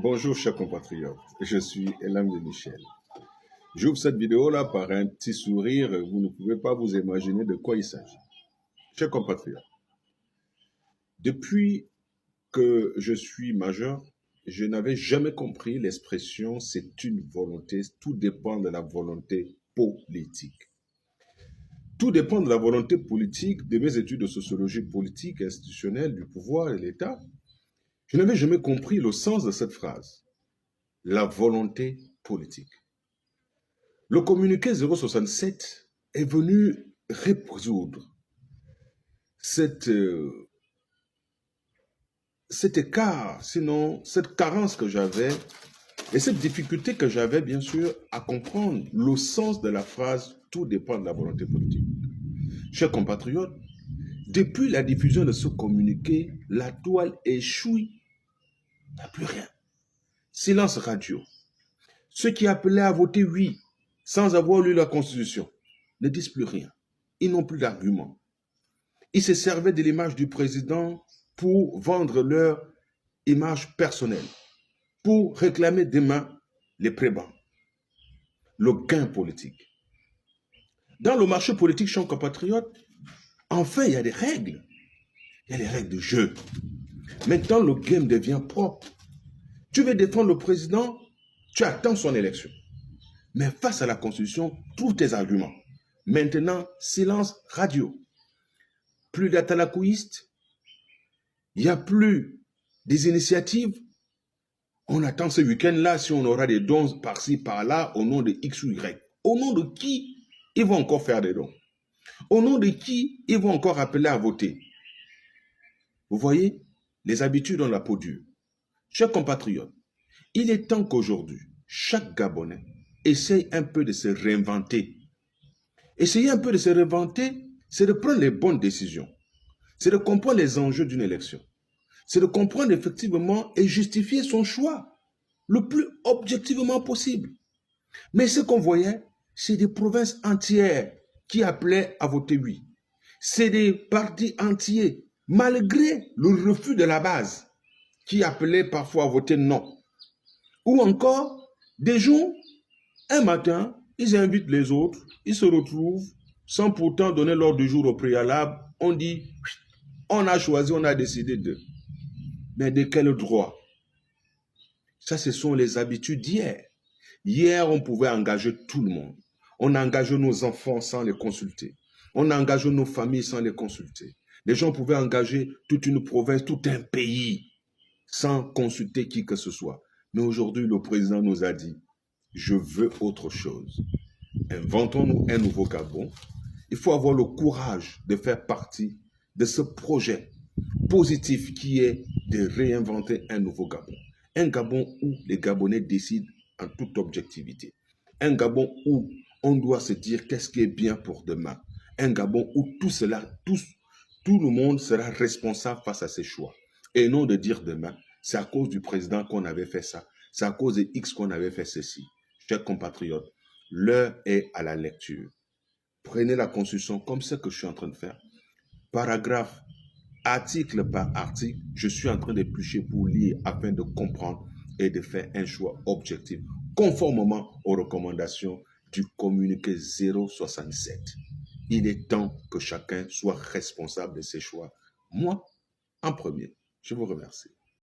Bonjour chers compatriotes, je suis Elam de Michel. J'ouvre cette vidéo-là par un petit sourire, vous ne pouvez pas vous imaginer de quoi il s'agit. Chers compatriotes, depuis que je suis majeur, je n'avais jamais compris l'expression « c'est une volonté », tout dépend de la volonté politique. Tout dépend de la volonté politique, de mes études de sociologie politique, institutionnelle, du pouvoir et de l'État. Je n'avais jamais compris le sens de cette phrase. La volonté politique. Le communiqué 067 est venu résoudre cet écart, sinon cette carence que j'avais et cette difficulté que j'avais bien sûr à comprendre le sens de la phrase « tout dépend de la volonté politique ». Chers compatriotes, depuis la diffusion de ce communiqué, la toile échoue, il n'y a plus rien. Silence radio. Ceux qui appelaient à voter oui, sans avoir lu la Constitution, ne disent plus rien. Ils n'ont plus d'arguments. Ils se servaient de l'image du président pour vendre leur image personnelle, pour réclamer demain les prébans, le gain politique. Dans le marché politique, chers compatriotes, enfin, il y a des règles. Il y a des règles de jeu. Maintenant, le game devient propre. Tu veux défendre le président, tu attends son élection. Mais face à la Constitution, trouve tes arguments. Maintenant, silence radio. Plus d'atalakouistes, il n'y a plus des initiatives. On attend ce week-end-là si on aura des dons par-ci, par-là, au nom de X ou Y. Au nom de qui ils vont encore faire des dons? Au nom de qui ils vont encore appeler à voter? Vous voyez, les habitudes ont la peau dure. Chers compatriotes, il est temps qu'aujourd'hui, chaque Gabonais essaye un peu de se réinventer. Essayer un peu de se réinventer, c'est de prendre les bonnes décisions. C'est de comprendre les enjeux d'une élection. C'est de comprendre effectivement et justifier son choix le plus objectivement possible. Mais ce qu'on voyait, c'est des provinces entières qui appelaient à voter oui. C'est des partis entiers, malgré le refus de la base, qui appelaient parfois à voter non. Ou encore, des jours, un matin, ils invitent les autres, ils se retrouvent, sans pourtant donner l'ordre du jour au préalable. On dit, on a choisi, on a décidé de. Mais de quel droit? Ça, ce sont les habitudes d'hier. Hier, on pouvait engager tout le monde. On a engagé nos enfants sans les consulter. On a engagé nos familles sans les consulter. Les gens pouvaient engager toute une province, tout un pays, sans consulter qui que ce soit. Mais aujourd'hui, le président nous a dit, je veux autre chose. Inventons-nous un nouveau Gabon. Il faut avoir le courage de faire partie de ce projet positif qui est de réinventer un nouveau Gabon. Un Gabon où les Gabonais décident en toute objectivité. Un Gabon où on doit se dire qu'est-ce qui est bien pour demain. Un Gabon où tout le monde sera responsable face à ses choix. Et non de dire demain, c'est à cause du président qu'on avait fait ça, c'est à cause de X qu'on avait fait ceci. Chers compatriotes, l'heure est à la lecture. Prenez la Constitution comme ce que je suis en train de faire. Paragraphe, article par article, je suis en train d'éplucher pour lire afin de comprendre et de faire un choix objectif, conformément aux recommandations du communiqué 067. Il est temps que chacun soit responsable de ses choix. Moi, en premier. Je vous remercie.